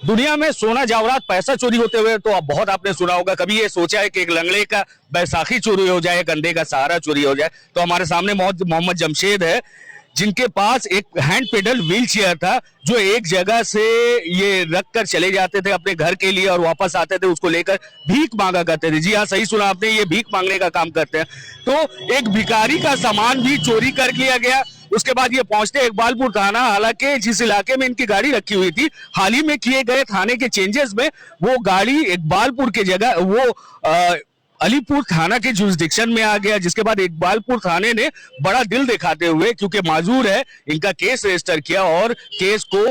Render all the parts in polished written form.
दुनिया में सोना जवाहरात पैसा चोरी होते हुए तो अब बहुत आपने सुना होगा। कभी ये सोचा है कि एक लंगड़े का बैसाखी चोरी हो जाए, एक अंडे का सहारा चोरी हो जाए? तो हमारे सामने मोहम्मद जमशेद है, जिनके पास एक हैंड पेडल व्हील चेयर था, जो एक जगह से ये रख कर चले जाते थे अपने घर के लिए और वापस आते थे उसको लेकर भीख मांगा करते थे। जी हाँ, सही सुना आपने, ये भीख मांगने का काम करते हैं। तो एक भिखारी का सामान भी चोरी कर लिया गया। उसके बाद ये पहुंचते इकबालपुर थाना। हालांकि जिस इलाके में इनकी गाड़ी रखी हुई थी, हाल ही में किए गए थाने के चेंजेस में वो गाड़ी इकबालपुर की जगह वो अलीपुर थाना के जुरिसडिक्शन में आ गया, जिसके बाद इकबालपुर थाने ने बड़ा दिल दिखाते हुए, क्योंकि माजूर है, इनका केस रजिस्टर किया और केस को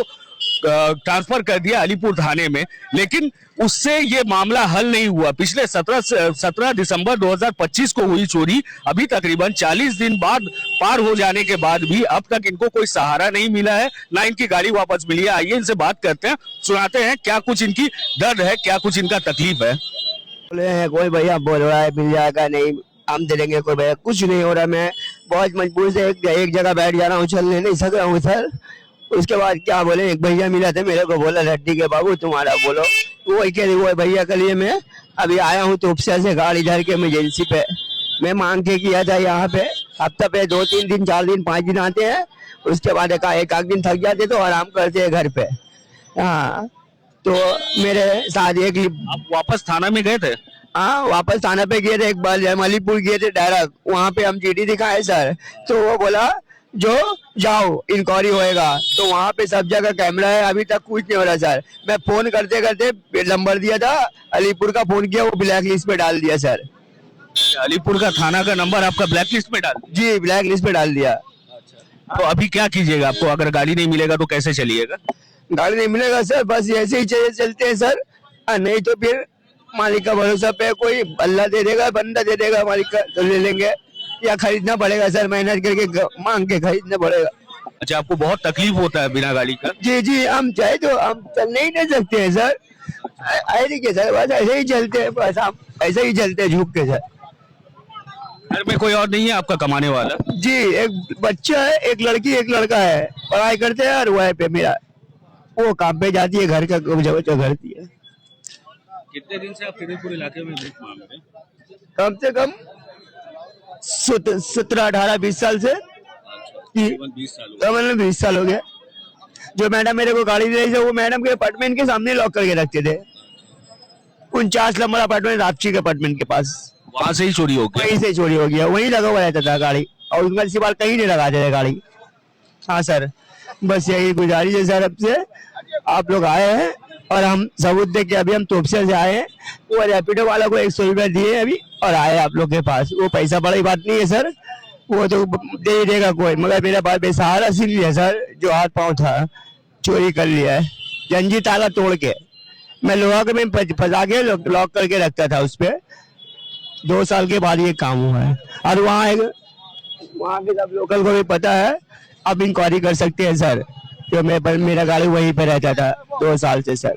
ट्रांसफर कर दिया अलीपुर थाने में। लेकिन उससे ये मामला हल नहीं हुआ। पिछले 17 दिसंबर 2025 को हुई चोरी, अभी तकरीबन 40 दिन बाद पार हो जाने के बाद भी अब तक इनको कोई सहारा नहीं मिला है, ना इनकी गाड़ी वापस मिली है। आइए इनसे बात करते हैं, सुनाते हैं क्या कुछ इनकी दर्द है, क्या कुछ इनका तकलीफ है। बोले हैं कोई भैया बोल रहा है मिल जाएगा, नहीं हम दे देंगे, कोई भैया कुछ नहीं हो रहा। मैं बहुत मजबूर से एक जगह बैठ जा रहा हूँ, चलने नहीं सक रहा हूँ सर। उसके बाद क्या बोले, एक भैया मिला था मेरे को, बोला लड्डी के बाबू तुम्हारा बोलो, वही कह रही वो भैया के लिए मैं अभी आया हूँ तोपसा से गाड़ी धर के इमरजेंसी पे। मैं मांग के किया था यहाँ पे, हफ्ता पे 2-3 दिन 4 दिन 5 दिन आते हैं, उसके बाद एक दिन थक जाते तो आराम करते हैं घर पे। हाँ, तो मेरे साथ एक आप वापस थाना में गए थे? हाँ, वापस थाना पे गए थे, एक बार अलीपुर गए थे डायरेक्ट, वहाँ पे हम जीडी दिखाए सर, तो वो बोला जो जाओ इंक्वायरी होएगा। तो वहाँ पे सब जगह कैमरा है, अभी तक कुछ नहीं हो रहा सर। मैं फोन करते करते नंबर दिया था, अलीपुर का फोन किया, वो ब्लैक लिस्ट पे डाल दिया सर। अलीपुर का थाना का नंबर आपका ब्लैक लिस्ट में डाल? जी, ब्लैक लिस्ट पे डाल दिया। तो अभी क्या कीजिएगा? आपको अगर गाड़ी नहीं मिलेगा तो कैसे चलिएगा? गाड़ी नहीं मिलेगा सर, बस ऐसे ही चलते हैं सर, नहीं तो फिर मालिक का भरोसा पे, कोई अल्लाह दे देगा, बंदा दे देगा मालिक का, तो ले लेंगे, या खरीदना पड़ेगा सर, मेहनत करके मांग के खरीदना पड़ेगा। अच्छा, आपको बहुत तकलीफ होता है बिना गाड़ी का? जी जी, हम चाहे तो हम चलने ही नहीं सकते हैं सर, ऐसे के सर, बस ऐसे ही चलते हैं, बस हम ऐसे ही चलते हैं झुक के सर। घर में कोई और नहीं है आपका कमाने वाला? जी, एक बच्चा है, एक लड़की एक लड़का है, पढ़ाई करते हैं, और वह पे मेरा वो काम पे जाती है, घर का जब करती है। कितने दिन से आप फिरोजपुर इलाके में भीख मांग रहे हैं? कम से कम 17, 18, 20 साल से, 20 साल हो गया। जो मैडम मेरे को गाड़ी दे रही थी, वो मैडम के अपार्टमेंट के सामने लॉक करके रखते थे, 49 नंबर अपार्टमेंट, रापची के अपार्टमेंट के पास। वहां से ही चोरी हो गया? वहीं से चोरी हो गया, वहीं लगा हुआ रहता था गाड़ी, और उनका इसी बार कहीं नहीं लगाते थे गाड़ी। हाँ सर, बस यही गुजारिश है सर आपसे, आप लोग आए हैं और हम सबूत देख के, अभी हम तोपसे से आए हैं, वो रैपिडो वाला को 100 रुपया दिए अभी और आए आप लोग के पास। वो पैसा बड़ी बात नहीं है सर, वो तो दे ही देगा कोई, मगर मेरा बात बेसहारा सीन लिया सर, जो हाथ पांव था चोरी कर लिया है, जंजी ताला तोड़ के। मैं लोहा के में फंसा के लॉक करके रखता था उस पे। 2 साल के बाद ये काम हुआ है, और वहाँ के सब लोकल को भी पता है, आप इंक्वायरी कर सकते हैं सर, जो मेरा गाड़ी वहीं पे रहता था 2 साल से सर।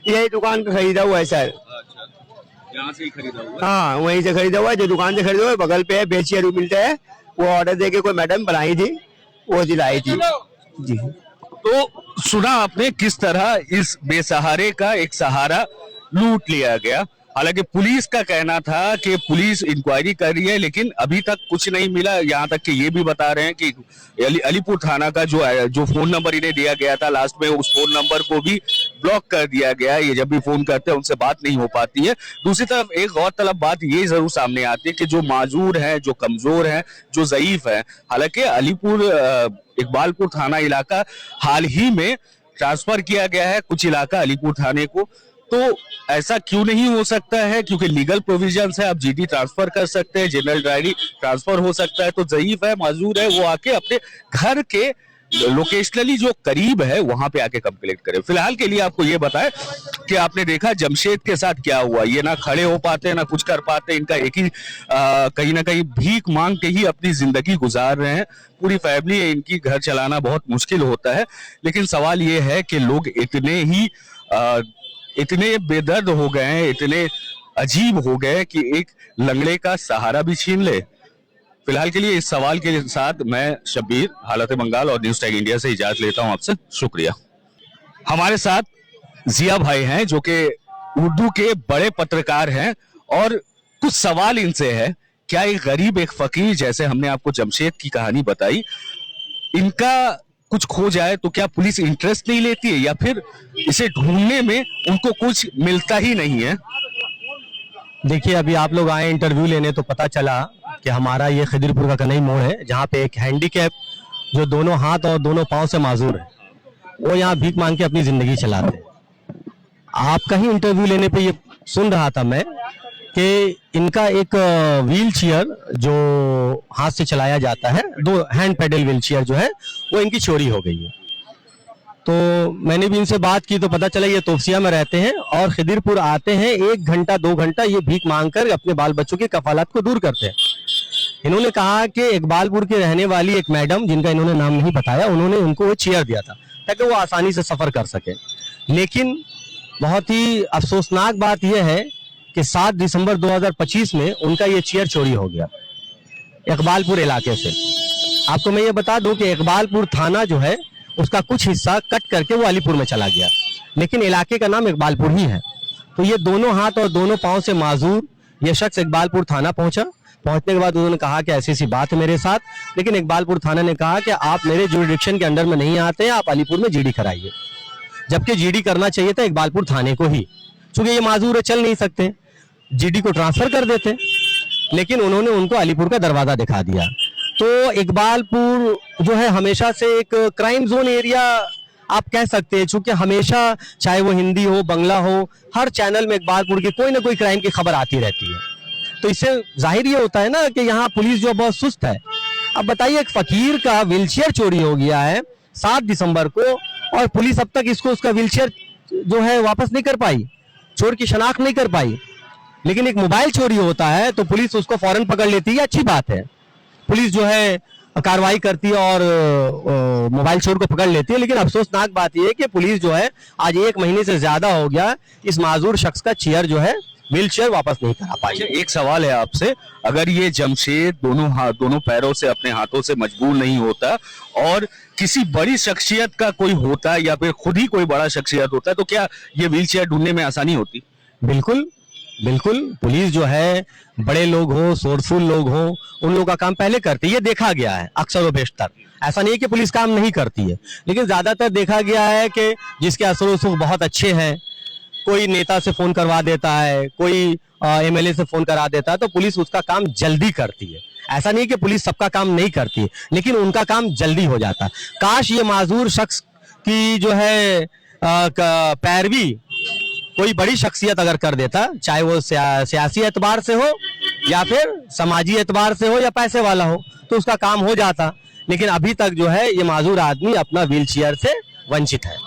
यही दुकान का खरीदा हुआ है सर। अच्छा, यहाँ से ही खरीदा हुआ? हाँ, वहीं से खरीदा हुआ है, जो दुकान से खरीदा हुआ है, बगल पे है, बेचियर मिलता है, वो ऑर्डर देके कोई मैडम बनाई थी, वो दिलाई थी जी। तो सुना आपने किस तरह इस बेसहारे का एक सहारा लूट लिया गया। हालांकि पुलिस का कहना था कि पुलिस इंक्वायरी कर रही है, लेकिन अभी तक कुछ नहीं मिला। यहाँ तक कि ये भी बता रहे हैं कि अलीपुर थाना का जो फोन नंबर इन्हें दिया गया था लास्ट में, उस फोन नंबर को भी ब्लॉक कर दिया गया है। ये जब भी फोन करते हैं उनसे बात नहीं हो पाती है। दूसरी तरफ एक गौरतलब बात ये जरूर सामने आती है कि जो माजूर है, जो कमजोर है, जो ज़ईफ है, हालांकि अलीपुर इकबालपुर थाना इलाका हाल ही में ट्रांसफर किया गया है, कुछ इलाका अलीपुर थाने को। तो ऐसा क्यों नहीं हो सकता है? क्योंकि लीगल प्रोविजंस है, आप जीडी ट्रांसफर कर सकते हैं, जनरल डायरी ट्रांसफर हो सकता है। तो ज़ईफ है, माजूर है, वो आके अपने घर के लोकेशनली जो करीब है वहां पे आके कंप्लेंट करे। फिलहाल के लिए आपको ये बताएं कि आपने देखा जमशेद के साथ क्या हुआ। ये ना खड़े हो पाते, ना कुछ कर पाते। इनका एक ही कहीं ना कहीं भीख मांग के ही अपनी जिंदगी गुजार रहे हैं। पूरी फैमिली है इनकी, घर चलाना बहुत मुश्किल होता है। लेकिन सवाल ये है कि लोग इतने बेदर्द हो गए हैं, इतने अजीब हो गए कि एक लंगड़े का सहारा भी छीन ले। फिलहाल के लिए इस सवाल के साथ मैं शब्बीर हालत बंगाल और न्यूज़ टैग इंडिया से इजाजत लेता हूं आपसे। शुक्रिया। हमारे साथ जिया भाई हैं जो कि उर्दू के बड़े पत्रकार हैं, और कुछ सवाल इनसे है, क्या एक गरीब एक फकीर, जैसे हमने आपको जमशेद की कहानी बताई, इनका कुछ खो जाए तो क्या पुलिस इंटरेस्ट नहीं लेती है, या फिर इसे ढूंढने में उनको कुछ मिलता ही नहीं है? देखिए, अभी आप लोग आए इंटरव्यू लेने तो पता चला कि हमारा ये खिदिरपुर का कनई मोड़ है, जहाँ पे एक हैंडीकैप जो दोनों हाथ और दोनों पांव से माजूर है, वो यहाँ भीख मांग के अपनी जिंदगी चलाते हैं। आपका ही इंटरव्यू लेने पे ये सुन रहा था मैं कि इनका एक व्हील चेयर जो हाथ से चलाया जाता है, 2 हैंड पेडल व्हील चेयर जो है, वो इनकी चोरी हो गई है। तो मैंने भी इनसे बात की तो पता चला ये तोपसिया में रहते हैं और खिदिरपुर आते हैं, 1 घंटा 2 घंटा ये भीख मांगकर अपने बाल बच्चों की कफालत को दूर करते हैं। इन्होंने कहा कि इकबालपुर के रहने वाली एक मैडम, जिनका इन्होंने नाम नहीं बताया, उन्होंने उनको वो चेयर दिया था ताकि वो आसानी से सफर कर सके। लेकिन बहुत ही अफसोसनाक बात यह है कि 7 दिसंबर 2025 में उनका ये चेयर चोरी हो गया इकबालपुर इलाके से। आपको मैं ये बता दूं कि इकबालपुर थाना जो है उसका कुछ हिस्सा कट करके वो अलीपुर में चला गया, लेकिन इलाके का नाम इकबालपुर ही है। तो ये दोनों हाथ और दोनों पांव से माजूर ये शख्स इकबालपुर थाना पहुंचा। पहुंचने के बाद उन्होंने कहा कि ऐसी सी बात है मेरे साथ, लेकिन इकबालपुर थाना ने कहा कि आप मेरे जुरिडिक्शन के अंडर में नहीं आते, आप अलीपुर में जीडी कराइए। जबकि जीडी करना चाहिए था इकबालपुर थाने को ही, क्योंकि ये माजूर है, चल नहीं सकते, जीडी को ट्रांसफर कर देते, लेकिन उन्होंने उनको अलीपुर का दरवाजा दिखा दिया। तो इकबालपुर जो है हमेशा से एक क्राइम जोन एरिया आप कह सकते हैं, क्योंकि हमेशा चाहे वो हिंदी हो बंगला हो, हर चैनल में इकबालपुर की कोई ना कोई क्राइम की खबर आती रहती है। तो इससे जाहिर ये होता है ना कि यहाँ पुलिस जो बहुत सुस्त है। अब बताइए, एक फकीर का व्हीलचेयर चोरी हो गया है 7 दिसंबर को, और पुलिस अब तक इसको उसका व्हीलचेयर जो है वापस नहीं कर पाई, चोर की शनाख्त नहीं कर पाई। लेकिन एक मोबाइल चोरी होता है तो पुलिस उसको फौरन पकड़ लेती है, अच्छी बात है, पुलिस जो है कार्रवाई करती है और मोबाइल चोर को पकड़ लेती है। लेकिन अफसोसनाक बात यह है कि पुलिस जो है आज 1 महीने से ज्यादा हो गया इस माजूर शख्स का चेयर जो है व्हील चेयर वापस नहीं करा पाई। एक सवाल है आपसे, अगर ये जमशेद दोनों पैरों से अपने हाथों से मजबूर नहीं होता और किसी बड़ी शख्सियत का कोई होता या फिर खुद ही कोई बड़ा शख्सियत होता, तो क्या ये व्हील चेयर ढूंढने में आसानी होती? बिल्कुल बिल्कुल, पुलिस जो है बड़े लोग हो, सोर्सफुल लोग हो, उन लोगों का काम पहले करती है, ये देखा गया है अक्सर व बेशतर। ऐसा नहीं है कि पुलिस काम नहीं करती है, लेकिन ज्यादातर देखा गया है कि जिसके असर रसूख बहुत अच्छे हैं, कोई नेता से फोन करवा देता है, कोई एमएलए से फोन करा देता है, तो पुलिस उसका काम जल्दी करती है। ऐसा नहीं कि पुलिस सबका काम नहीं करती है, लेकिन उनका काम जल्दी हो जाता है। काश ये माजूर शख्स की जो है पैरवी कोई बड़ी शख्सियत अगर कर देता, चाहे वो सियासी एतबार से हो या फिर समाजी एतबार से हो या पैसे वाला हो, तो उसका काम हो जाता। लेकिन अभी तक जो है ये माजूर आदमी अपना व्हील चेयर से वंचित है।